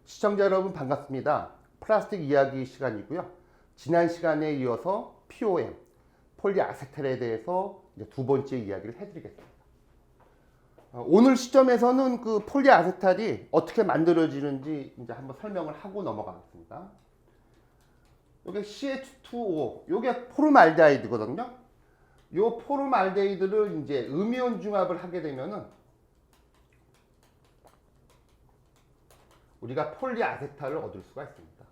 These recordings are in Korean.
시청자 여러분 반갑습니다. 플라스틱 이야기 시간이고요. 지난 시간에 이어서 POM, 폴리아세탈에 대해서 이제 두 번째 이야기를 해드리겠습니다. 오늘 시점에서는 그 폴리아세탈이 어떻게 만들어지는지 이제 한번 설명을 하고 넘어가겠습니다. 여기 CH2O, 이게 포름알데하이드거든요. 이 포름알데하이드를 이제 음이온 중합을 하게 되면은 우리가 폴리아세탈을 얻을 수가 있습니다.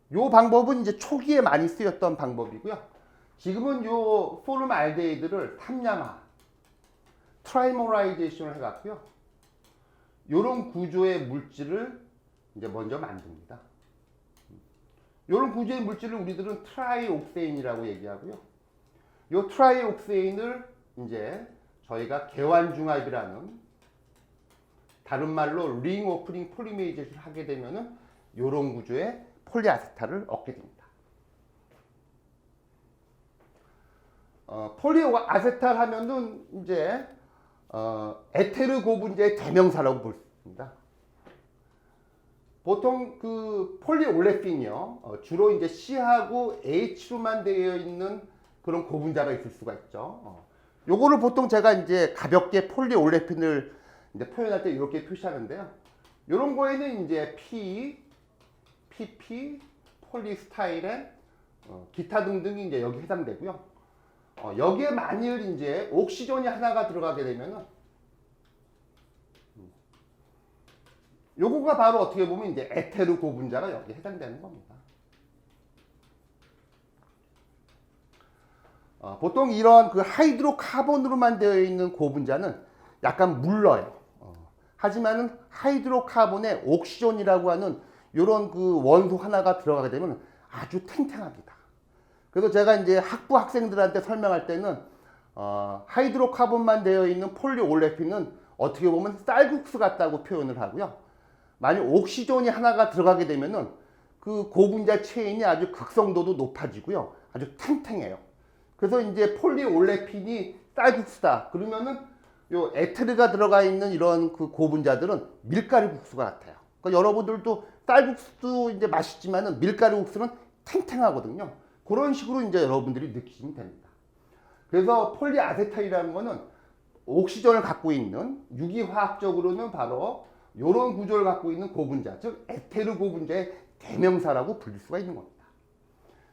이 방법은 이제 초기에 많이 쓰였던 방법이고요. 지금은 이 포름알데하이드를 탐량화, 트라이모라이제이션을 해갖고요. 이런 구조의 물질을 이제 먼저 만듭니다. 이런 구조의 물질을 우리들은 트라이옥세인이라고 얘기하고요. 이 트라이옥세인을 이제 저희가 개완중합이라는, 다른 말로 링 오프닝 폴리메이제이션을 하게 되면은 이런 구조의 폴리아세탈을 얻게 됩니다. 폴리아세탈 하면은 이제 에테르 고분자의 대명사라고 볼 수 있습니다. 보통 그 폴리올레핀이요, 주로 이제 C하고 H로만 되어 있는 그런 고분자가 있을 수가 있죠. 요거를 보통 제가 이제 가볍게 폴리올레핀을 이제 표현할 때 이렇게 표시하는데요. 이런 거에는 이제 P, PP, 폴리스타이렌, 기타 등등이 이제 여기 해당되고요. 여기에 만일 이제 옥시전이 하나가 들어가게 되면은 요거가 바로 어떻게 보면 이제 에테르 고분자가 여기에 해당되는 겁니다. 보통 이런 그 하이드로카본으로만 되어 있는 고분자는 약간 물러요. 하지만은 하이드로카본에 옥시전이라고 하는 이런 그 원소 하나가 들어가게 되면 아주 탱탱합니다. 그래서 제가 이제 학부 학생들한테 설명할 때는 하이드로카본만 되어 있는 폴리올레핀은 어떻게 보면 쌀국수 같다고 표현을 하고요. 만약 옥시전이 하나가 들어가게 되면은 그 고분자 체인이 아주 극성도도 높아지고요. 아주 탱탱해요. 그래서 이제 폴리올레핀이 쌀국수다 그러면은 요 에테르가 들어가 있는 이런 그 고분자들은 밀가루 국수가 같아요. 그러니까 여러분들도 쌀국수도 이제 맛있지만은 밀가루 국수는 탱탱하거든요. 그런 식으로 이제 여러분들이 느끼시면 됩니다. 그래서 폴리아세탈이라는 거는 옥시전을 갖고 있는, 유기화학적으로는 바로 이런 구조를 갖고 있는 고분자, 즉 에테르 고분자의 대명사라고 불릴 수가 있는 겁니다.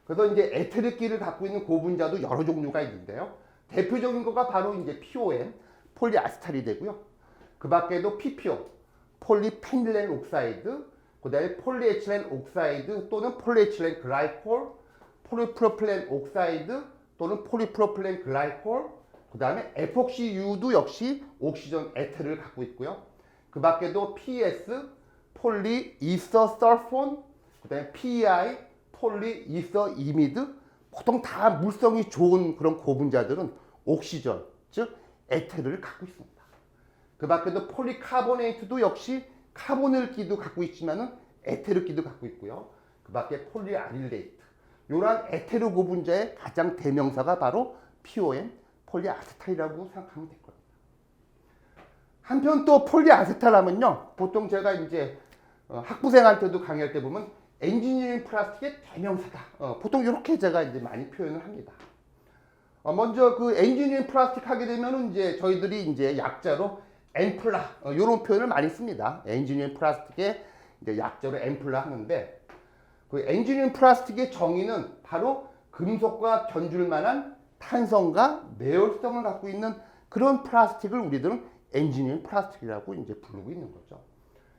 그래서 이제 에테르끼를 갖고 있는 고분자도 여러 종류가 있는데요. 대표적인 거가 바로 이제 POM, 폴리아세탈이 되고요. 그 밖에도 PPO, 폴리페닐렌 옥사이드, 그 다음에 폴리에틸렌 옥사이드 또는 폴리에틸렌 글라이콜, 폴리프로필렌 옥사이드 또는 폴리프로필렌 글라이콜, 그 다음에 에폭시유도 역시 옥시전 에테르를 갖고 있고요. 그 밖에도 PS, 폴리이서설폰, 그 다음에 PEI, 폴리이서이미드, 보통 다 물성이 좋은 그런 고분자들은 옥시전, 즉 에테르를 갖고 있습니다. 그 밖에도 폴리카보네이트도 역시 카보닐기도 갖고 있지만은 에테르기도 갖고 있고요. 그 밖에 폴리아릴레이트, 이러한 에테르 고분자의 가장 대명사가 바로 POM, 폴리아세탈이라고 생각하면 될 겁니다. 한편 또 폴리아세탈 하면요, 보통 제가 이제 학부생한테도 강의할 때 보면 엔지니어링 플라스틱의 대명사다. 보통 이렇게 제가 이제 많이 표현을 합니다. 먼저 그 엔지니어링 플라스틱 하게 되면은 이제 저희들이 이제 약자로 엠플라, 이런 표현을 많이 씁니다. 엔지니어링 플라스틱의 이제 약자로 엠플라 하는데, 그 엔지니어링 플라스틱의 정의는 바로 금속과 견줄 만한 탄성과 내열성을 갖고 있는 그런 플라스틱을 우리들은 엔지니어링 플라스틱이라고 이제 부르고 있는 거죠.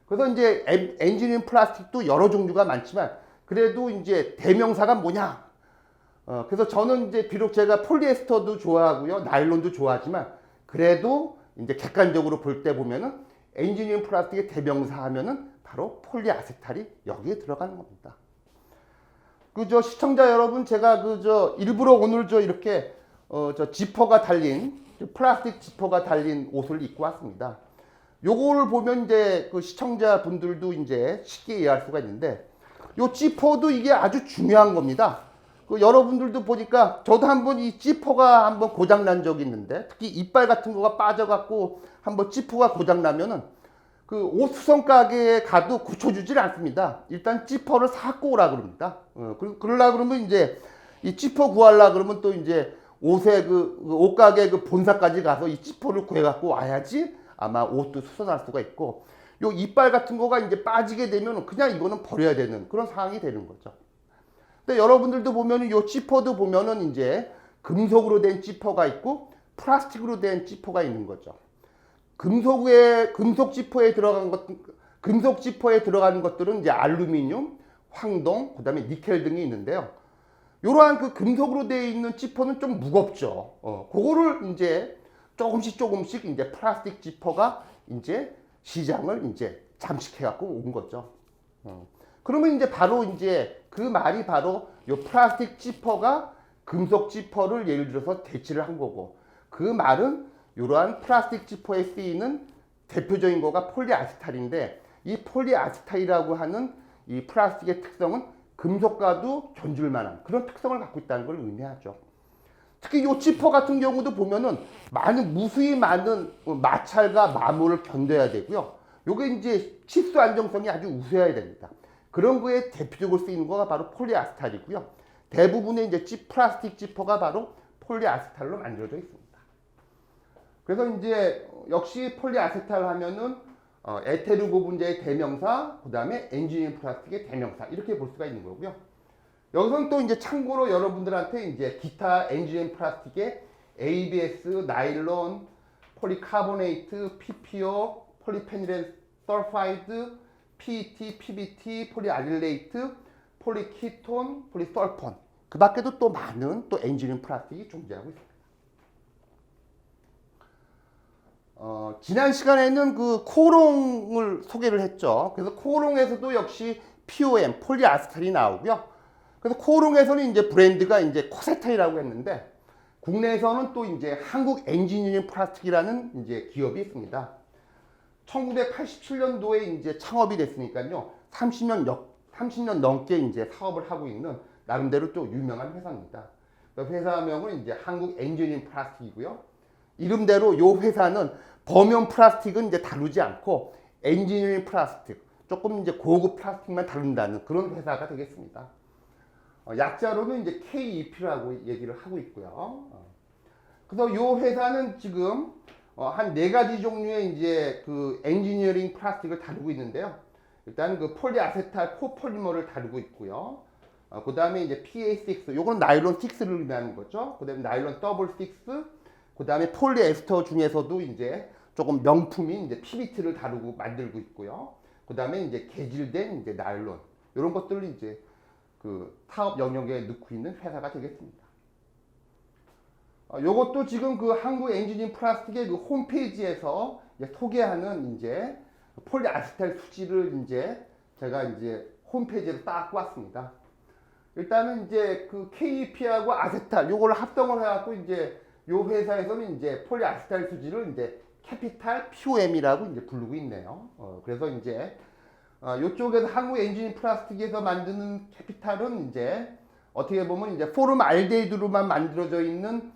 그래서 이제 엔지니어링 플라스틱도 여러 종류가 많지만 그래도 이제 대명사가 뭐냐? 그래서 저는 이제 비록 제가 폴리에스터도 좋아하고요, 나일론도 좋아하지만 그래도 이제 객관적으로 볼 때 보면은 엔지니어링 플라스틱의 대명사 하면은 바로 폴리아세탈이 여기에 들어가는 겁니다. 그저 시청자 여러분, 제가 그저 일부러 오늘 저 이렇게 저 지퍼가 달린, 플라스틱 지퍼가 달린 옷을 입고 왔습니다. 요거를 보면 이제 그 시청자 분들도 이제 쉽게 이해할 수가 있는데, 요 지퍼도 이게 아주 중요한 겁니다. 그 여러분들도 보니까 저도 한번 이 지퍼가 한번 고장 난 적이 있는데, 특히 이빨 같은 거가 빠져갖고 한번 지퍼가 고장 나면은 그 옷 수선 가게에 가도 고쳐주질 않습니다. 일단 지퍼를 사고 오라 그럽니다. 그러려 그러면 이제 이 지퍼 구하려 그러면 또 이제 옷에 그 옷가게 그 본사까지 가서 이 지퍼를 구해갖고 와야지 아마 옷도 수선할 수가 있고, 요 이빨 같은 거가 이제 빠지게 되면 그냥 이거는 버려야 되는 그런 상황이 되는 거죠. 근데 여러분들도 보면은 요 지퍼도 보면은 이제 금속으로 된 지퍼가 있고 플라스틱으로 된 지퍼가 있는 거죠. 금속 지퍼에 들어가는 것들은 이제 알루미늄, 황동, 그다음에 니켈 등이 있는데요. 이러한 그 금속으로 되어 있는 지퍼는 좀 무겁죠. 그거를 이제 조금씩 이제 플라스틱 지퍼가 이제 시장을 이제 잠식해 갖고 온 거죠. 그러면 이제 바로 이제 그 말이 바로 요 플라스틱 지퍼가 금속 지퍼를 예를 들어서 대치를 한 거고, 그 말은 이러한 플라스틱 지퍼에 쓰이는 대표적인 거가 폴리아세탈인데, 이 폴리아세탈이라고 하는 이 플라스틱의 특성은 금속과도 견줄 만한 그런 특성을 갖고 있다는 걸 의미하죠. 특히 이 지퍼 같은 경우도 보면은 무수히 많은 마찰과 마모를 견뎌야 되고요. 요게 이제 치수 안정성이 아주 우수해야 됩니다. 그런 거에 대표적으로 쓰이는 거가 바로 폴리아세탈이고요. 대부분의 이제 플라스틱 지퍼가 바로 폴리아세탈로 만들어져 있습니다. 그래서 이제 역시 폴리아세탈 하면은 에테르 고분자의 대명사, 그 다음에 엔지니어링 플라스틱의 대명사, 이렇게 볼 수가 있는 거고요. 여기서는 또 이제 참고로 여러분들한테 이제 기타 엔지니어링 플라스틱의 ABS, 나일론, 폴리카보네이트, PPO, 폴리페닐렌 설파이드, PET, PBT, 폴리알릴레이트, 폴리키톤, 폴리설폰, 그 밖에도 또 많은 또 엔지니어링 플라스틱이 존재하고 있습니다. 지난 시간에는 그 코롱을 소개를 했죠. 그래서 코롱에서도 역시 POM, 폴리아세탈이 나오고요. 그래서 코롱에서는 이제 브랜드가 이제 코세타이라고 했는데, 국내에서는 또 이제 한국 엔지니어링 플라스틱이라는 이제 기업이 있습니다. 1987년도에 이제 창업이 됐으니까요. 30년 넘게 이제 사업을 하고 있는 나름대로 또 유명한 회사입니다. 회사명은 이제 한국 엔지니어링 플라스틱이고요. 이름대로 이 회사는 범용 플라스틱은 이제 다루지 않고 엔지니어링 플라스틱, 조금 이제 고급 플라스틱만 다룬다는 그런 회사가 되겠습니다. 약자로는 이제 KEP라고 얘기를 하고 있고요. 그래서 이 회사는 지금 한 4가지 종류의 이제 그 엔지니어링 플라스틱을 다루고 있는데요. 일단 그 폴리아세탈 코폴리머를 다루고 있고요. 그 다음에 이제 PA6, 요건 나일론 6를 의미하는 거죠. 그 다음에 나일론 더블 6, 그 다음에 폴리에스터 중에서도 이제 조금 명품인 이제 PBT를 다루고 만들고 있고요. 그 다음에 이제 개질된 이제 나일론, 이런 것들을 이제 그 사업 영역에 넣고 있는 회사가 되겠습니다. 요것도 지금 그 한국 엔지니어링 플라스틱의 그 홈페이지에서 이제 소개하는 이제 폴리아세탈 수지를 이제 제가 이제 홈페이지에 딱 왔습니다. 일단은 이제 그 KEP하고 아세탈 요거를 합성을 해갖고 이제 요 회사에서는 이제 폴리아세탈 수지를 이제 캐피탈 POM이라고 이제 부르고 있네요. 그래서 이제 요쪽에서 한국 엔지니어링 플라스틱에서 만드는 캐피탈은 이제 어떻게 보면 이제 포름 알데히드로만 만들어져 있는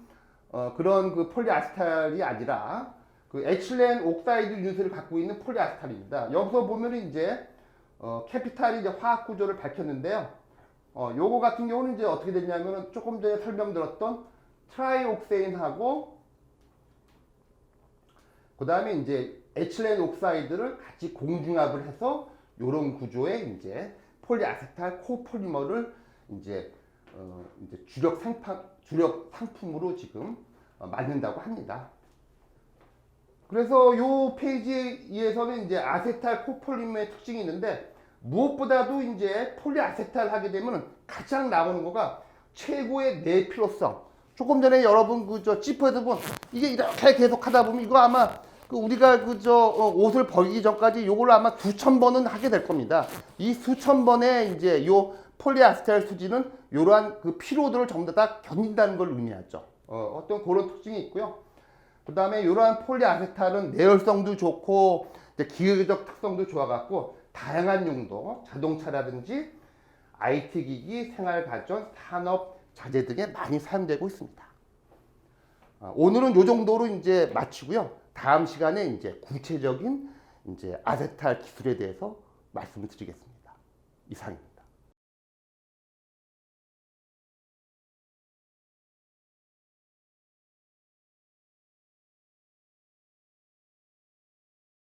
그런 그 폴리아세탈이 아니라 그 에틸렌 옥사이드 유닛을 갖고 있는 폴리아세탈입니다. 여기서 보면은 이제 캐피탈이 이제 화학 구조를 밝혔는데요. 요거 같은 경우는 이제 어떻게 됐냐면은 조금 전에 설명드렸던 트라이옥세인하고 그 다음에 이제 에틸렌 옥사이드를 같이 공중합을 해서 요런 구조의 이제 폴리아세탈 코폴리머를 이제 주력 상품으로 지금 만든다고 합니다. 그래서 요 페이지에서는 이제 아세탈 코폴리머의 특징이 있는데, 무엇보다도 이제 폴리아세탈 하게 되면 가장 나오는 거가 최고의 내필요성. 조금 전에 여러분 그저 지퍼에서 본 이게 이렇게 계속 하다 보면 이거 아마 그 우리가 옷을 버리기 전까지 요걸로 아마 수천 번은 하게 될 겁니다. 이 수천 번의 이제 요 폴리아세탈 수지는 이러한 그 피로도를 전부 다 견딘다는 걸 의미하죠. 어떤 그런 특징이 있고요. 그 다음에 이러한 폴리아세탈은 내열성도 좋고 기계적 특성도 좋아갖고 다양한 용도, 자동차라든지 IT 기기, 생활가전, 산업, 자재 등에 많이 사용되고 있습니다. 오늘은 이 정도로 이제 마치고요. 다음 시간에 이제 구체적인 이제 아세탈 기술에 대해서 말씀을 드리겠습니다. 이상입니다.